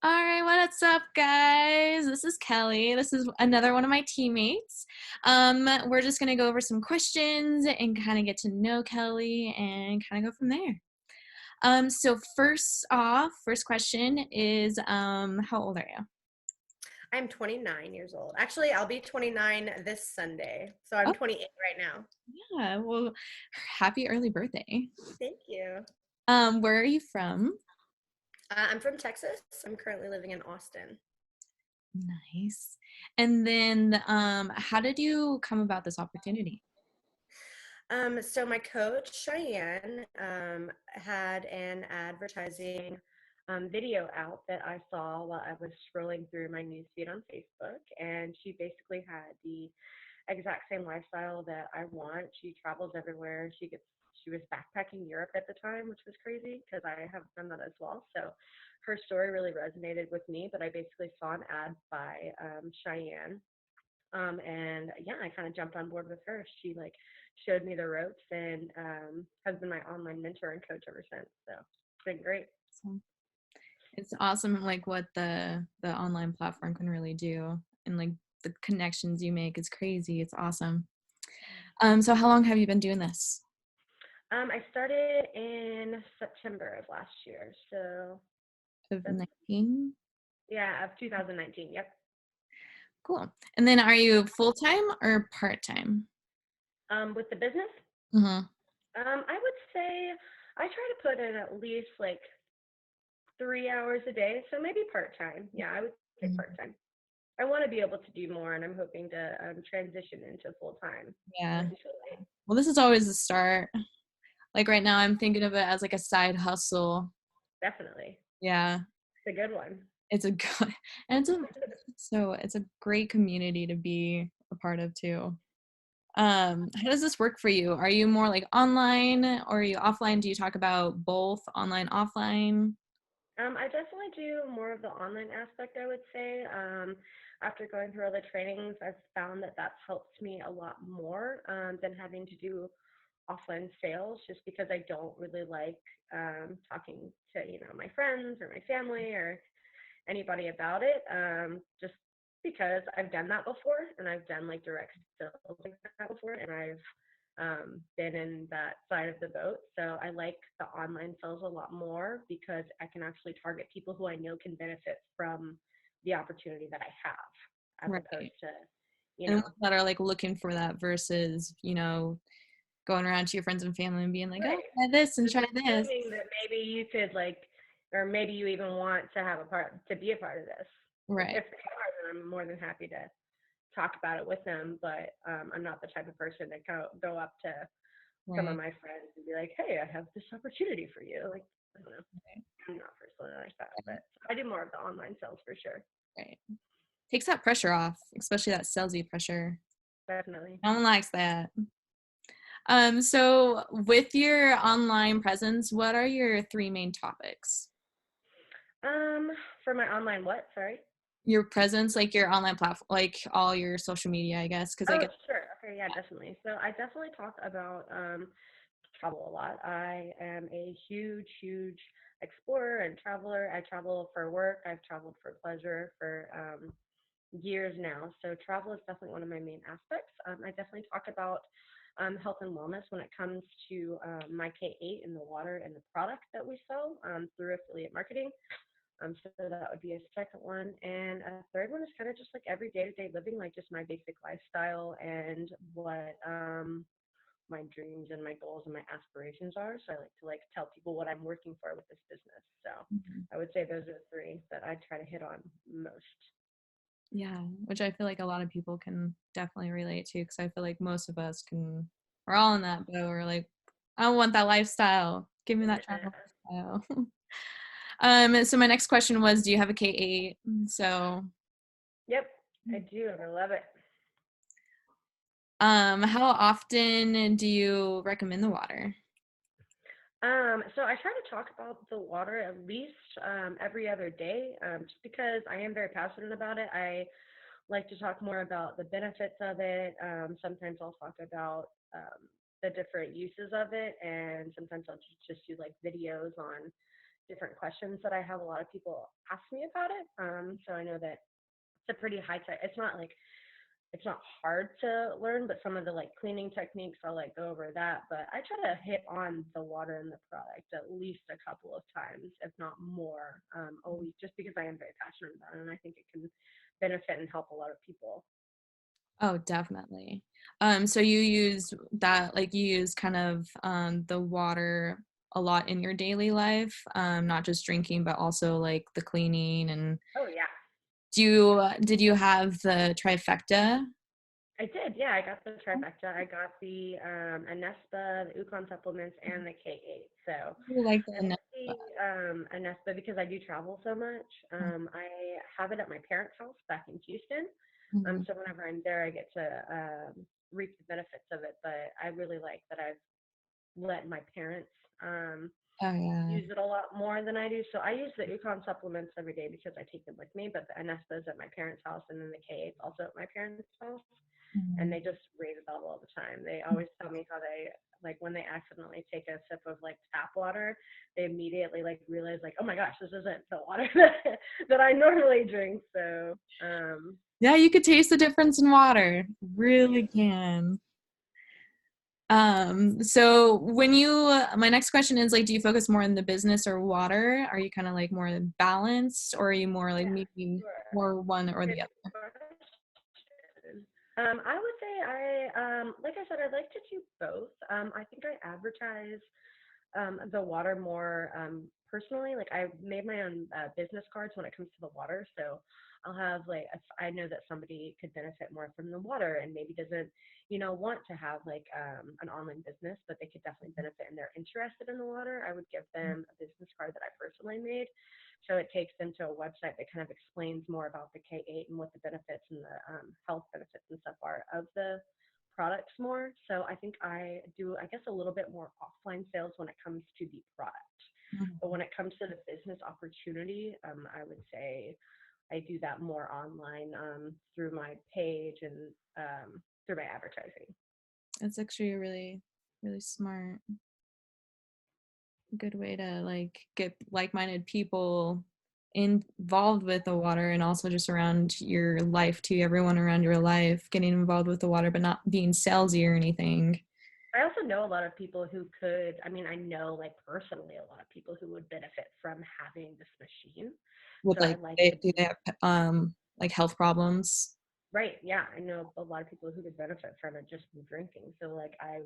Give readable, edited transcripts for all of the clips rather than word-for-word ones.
All right, what's up, guys? This is Kelly. This is another one of my teammates. We're just gonna go over some questions and kind of get to know Kelly and kind of go from there. So first off, first question is, how old are you? I'm 29 years old. Actually, I'll be 29 this Sunday. So I'm Oh, 28 right now. yeah. Well, happy early birthday. Thank you. Where are you from? I'm from Texas. I'm currently living in Austin. Nice. And then, how did you come about this opportunity? So my coach Cheyenne had an advertising video out that I saw while I was scrolling through my newsfeed on Facebook, and she basically had the exact same lifestyle that I want. She travels everywhere. She was backpacking Europe at the time, which was crazy because I have done that as well. So her story really resonated with me. But I basically saw an ad by Cheyenne, and yeah, I kind of jumped on board with her. She like showed me the ropes and has been my online mentor and coach ever since. So it's been great. So it's awesome, like what the online platform can really do, and like the connections you make is crazy. It's awesome. So how long have you been doing this? I started in September of last year. So Of that's 19? yeah, of 2019. Yep. Cool. And then are you full time or part time? With the business, Mm-hmm. I would say I try to put in at least like 3 hours a day, so maybe part time. Yeah, I would say part time. I want to be able to do more, and I'm hoping to transition into full time Yeah. eventually. Well, this is always the start. Like right now, I'm thinking of it as like a side hustle. Definitely, Yeah, it's a good one. it's a good, and it's a great community to be a part of too. How does this work for you? Are you more like online or are you offline? Do you talk about both online, offline? I definitely do more of the online aspect, I would say. After going through all the trainings, I've found that that's helped me a lot more than having to do offline sales, just because I don't really like talking to my friends or my family or anybody about it. Just because I've done that before, and I've done like direct sales like that before, and I've been in that side of the boat. So I like the online sales a lot more because I can actually target people who I know can benefit from the opportunity that I have, as opposed Right. to, you And know, ones that are like looking for that versus, going around to your friends and family and being like, oh, right. try this and Just try this. assuming that maybe you could like, or maybe you even want to have a part to be a part of this. Like Right. if they are, then I'm more than happy to talk about it with them. But I'm not the type of person to go up to some of Right. my friends and be like, "Hey, I have this opportunity for you." Like, I don't know, Right. I'm not personally like that, but I do more of the online sales for sure. Right. Takes that pressure off, especially that salesy pressure. Definitely. No one likes that. So with your online presence, what are your three main topics? Um, for my online what? Sorry. Your presence, like your online platform, like all your social media, I guess, because I Oh, guess. sure. Okay, yeah, definitely. So I definitely talk about travel a lot. I am a huge, huge explorer and traveler. I travel for work. I've traveled for pleasure for years now. So travel is definitely one of my main aspects. I definitely talk about health and wellness when it comes to my K8 and the water and the product that we sell through affiliate marketing. So that would be a second one. And a third one is kind of just like every day-to-day living, like just my basic lifestyle and what my dreams and my goals and my aspirations are. So I like to tell people what I'm working for with this business. So Mhm. I would say those are the three that I try to hit on most. Yeah, which I feel like a lot of people can definitely relate to because I feel like most of us can, we're all in that boat. We're like, I want that lifestyle. Give me that travel Yeah. lifestyle. So my next question was, do you have a K8? So, Yep, I do, and I love it. how often do you recommend the water? So I try to talk about the water at least every other day, just because I am very passionate about it. I like to talk more about the benefits of it. Sometimes I'll talk about the different uses of it, and sometimes I'll just do like videos on different questions that I have a lot of people ask me about it. So I know that it's a pretty high tech. It's not like it's not hard to learn, but some of the like cleaning techniques I'll like go over that. But I try to hit on the water in the product at least a couple of times, if not more, always just because I am very passionate about it and I think it can benefit and help a lot of people. Oh, definitely. So you use that, like you use kind of the water a lot in your daily life, not just drinking, but also like the cleaning. And Oh yeah. did you have the trifecta? I did, yeah. I got the trifecta. I got the Anespa, the Ukon supplements, and the K8. So You like the I like the Anespa because I do travel so much. I have it at my parents' house back in Houston. Mhm. So whenever I'm there, I get to reap the benefits of it. But I really like that I've let my parents Oh yeah. use it a lot more than I do. So I use the Ukon supplements every day because I take them with me. But the Anespa is at my parents' house, and then the K8 is also at my parents' house, and Mhm. they just rave about it all the time. They always tell me how they like when they accidentally take a sip of like tap water, they immediately like realize like, oh my gosh, this isn't the water that I normally drink. So Yeah, you could taste the difference in water. Really yes. can. So when my next question is like, do you focus more on the business or water? Are you kind of like more balanced, or are you more like Yeah, maybe sure. more one or Good the other? question. I would say like I said, I'd like to do both. I think I advertise the water more personally. Like I made my own business cards when it comes to the water, so I'll have like if I know that somebody could benefit more from the water and maybe doesn't, want to have like an online business, but they could definitely benefit and they're interested in the water. I would give them a business card that I personally made. So it takes them to a website that kind of explains more about the K8 and what the benefits and the health benefits and stuff are of the products more. So I think I do, I guess, a little bit more offline sales when it comes to the product. But when it comes to the business opportunity, I would say I do that more online through my page and through my advertising. That's actually a really, really smart, good way to like get like-minded people involved with the water, and also just around your life too, everyone around your life getting involved with the water, but not being salesy or anything. I also know a lot of people who could, I mean, I know like personally a lot of people who would benefit from having this machine. With So I like, like to do they be have like health problems? right. Yeah. I know a lot of people who could benefit from it just from drinking. So like I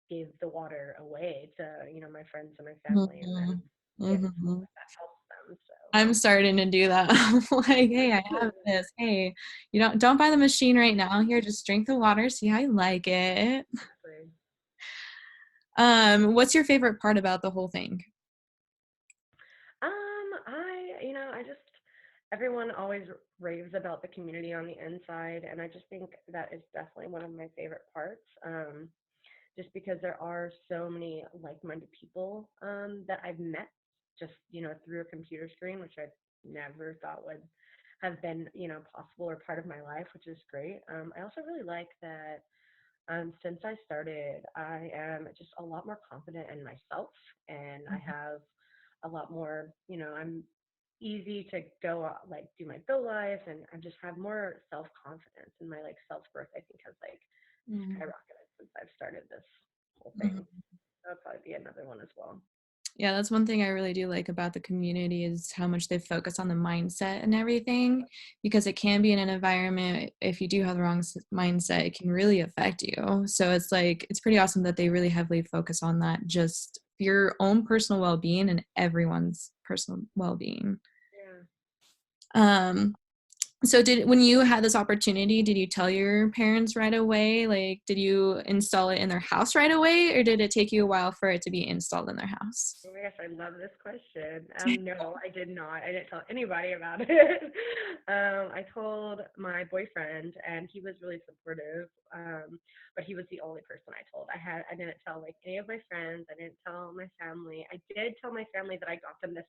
gave the water away to, my friends and my family and then Mhm. get some Mhm. if that helps them. So I'm starting to do that. I'm like, hey, I have this. Hey, you don't buy the machine right now. Here, just drink the water, see how you like it. exactly. What's your favorite part about the whole thing? I just everyone always raves about the community on the inside, and I just think that is definitely one of my favorite parts. Just because there are so many like-minded people that I've met just through a computer screen, which I never thought would have been possible or part of my life, which is great. I also really like that since I started, I am just a lot more confident in myself, and I have a lot more. I'm easy to go like do my go lives, and I just have more self confidence, and my like self worth I think has like Mhm. skyrocketed since I've started this whole thing. Mhm. That would probably be another one as well. Yeah, that's one thing I really do like about the community is how much they focus on the mindset and everything, because it can be in an environment, if you do have the wrong mindset, it can really affect you. So it's like, it's pretty awesome that they really heavily focus on that, just your own personal well-being and everyone's personal well-being. Yeah. Um, so when you had this opportunity, did you tell your parents right away? Like, did you install it in their house right away, or did it take you a while for it to be installed in their house? Oh my gosh, I love this question. No, I did not. I didn't tell anybody about it. I told my boyfriend, and he was really supportive. But he was the only person I told. I didn't tell like any of my friends. I didn't tell my family. I did tell my family that I got them this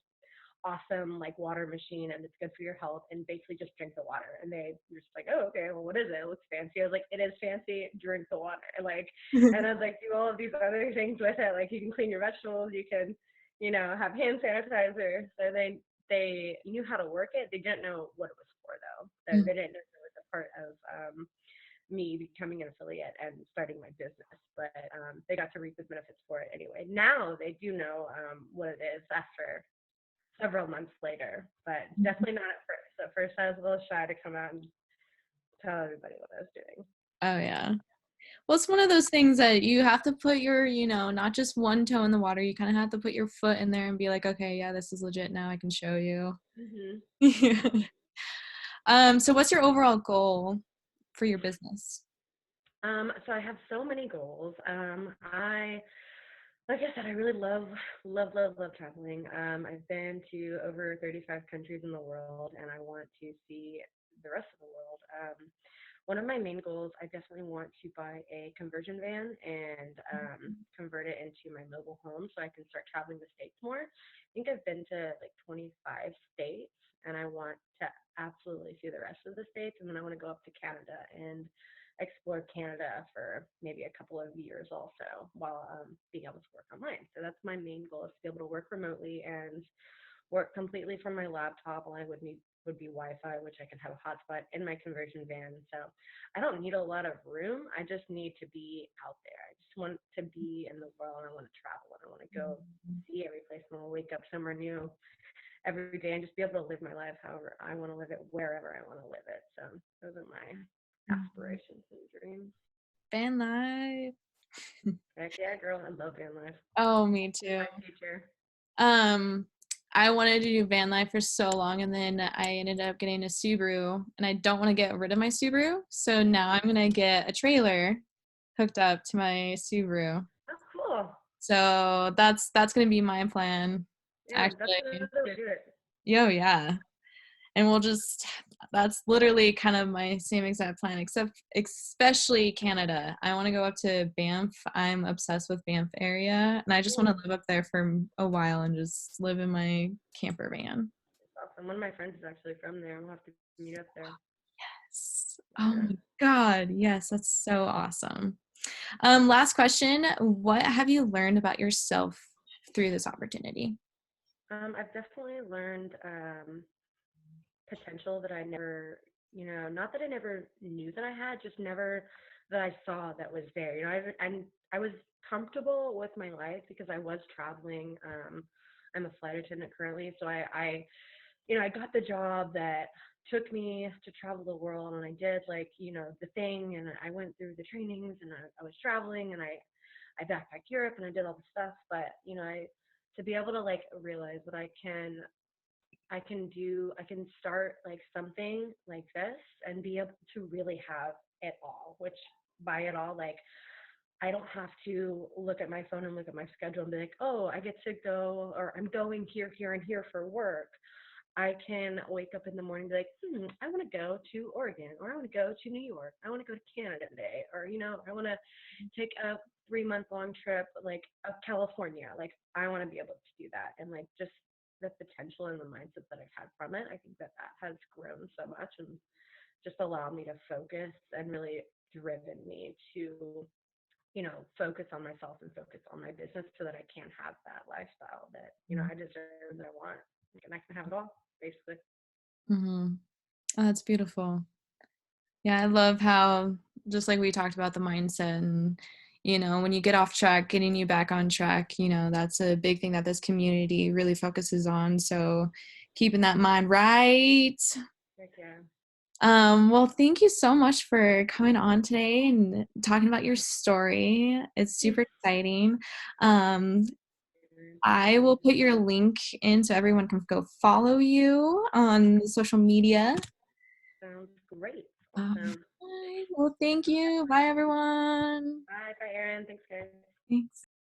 awesome like water machine and it's good for your health and basically just drink the water and they were just like, oh okay, well what is it, it looks fancy. I was like, it is fancy, drink the water, like, and I was like, do all of these other things with it, like you can clean your vegetables, you can have hand sanitizer. So they knew how to work it. They didn't know what it was for though. So Mm. they didn't know it was a part of me becoming an affiliate and starting my business. But they got to reap the benefits for it anyway. Now they do know what it is after several months later, but definitely not at first. At first, I was a little shy to come out and tell everybody what I was doing. Oh yeah. Well, it's one of those things that you have to put your, not just one toe in the water. You kind of have to put your foot in there and be like, okay, yeah, this is legit now. I can show you. Hmm. Yeah. So what's your overall goal for your business? So I have so many goals. Like I said, I really love traveling. I've been to over 35 countries in the world, and I want to see the rest of the world. One of my main goals, I definitely want to buy a conversion van and convert it into my mobile home so I can start traveling the states more. I think I've been to like 25 states, and I want to absolutely see the rest of the states, and then I want to go up to Canada and explore Canada for maybe a couple of years also while being able to work online. So that's my main goal, is to be able to work remotely and work completely from my laptop. All I would need would be Wi-Fi, which I can have a hotspot in my conversion van. So I don't need a lot of room. I just need to be out there. I just want to be in the world. I want to travel and I want to go see every place. And I want to wake up somewhere new every day and just be able to live my life however I want to live it, wherever I want to live it. So those are my Mhm. aspirations and dreams. Van life. Heck yeah, girl. I love van life. Oh, me It's too. my future. Um, I wanted to do van life for so long, and then I ended up getting a Subaru, and I don't want to get rid of my Subaru. So now I'm gonna get a trailer hooked up to my Subaru. Oh, cool. So that's gonna be my plan, Yeah, that's actually. another way to do it. Yo, yeah. And we'll just that's literally kind of my same exact plan, except especially Canada. I want to go up to Banff. I'm obsessed with Banff area, and I just want Cool. to live up there for a while and just live in my camper van. That's awesome. One of my friends is actually from there. We'll have to meet up there. Oh Yeah. my God. Yes, that's so awesome. Last question. What have you learned about yourself through this opportunity? I've definitely learned potential that I never, not that I never knew that I had, just never that I saw that was there. I was comfortable with my life because I was traveling. I'm a flight attendant currently, so I got the job that took me to travel the world, and I did like, the thing, and I went through the trainings, and I was traveling, and I backpacked Europe, and I did all the stuff. But to be able to like realize that I can start like something like this and be able to really have it all, which by it all, like I don't have to look at my phone and look at my schedule and be like, oh, I get to go, or I'm going here, here, and here for work. I can wake up in the morning and be like, I want to go to Oregon, or I want to go to New York. I want to go to Canada today, or, I want to take a 3 month long trip, like of California. Like, I want to be able to do that. And like, just the potential and the mindset that I've had from it, I think that that has grown so much and just allowed me to focus and really driven me to, focus on myself and focus on my business so that I can have that lifestyle that, I deserve, that I want, and I can have it all, basically. Mm-hmm. Oh, that's beautiful. Yeah, I love how, just like we talked about the mindset and, when you get off track, getting you back on track, that's a big thing that this community really focuses on. So keeping that mind right. Heck yeah. Well, thank you so much for coming on today and talking about your story. It's super exciting. Um, I will put your link in so everyone can go follow you on social media. Sounds great. Um, Awesome. well, thank you. Bye, everyone. Bye, Erin. Thanks, guys. Thanks.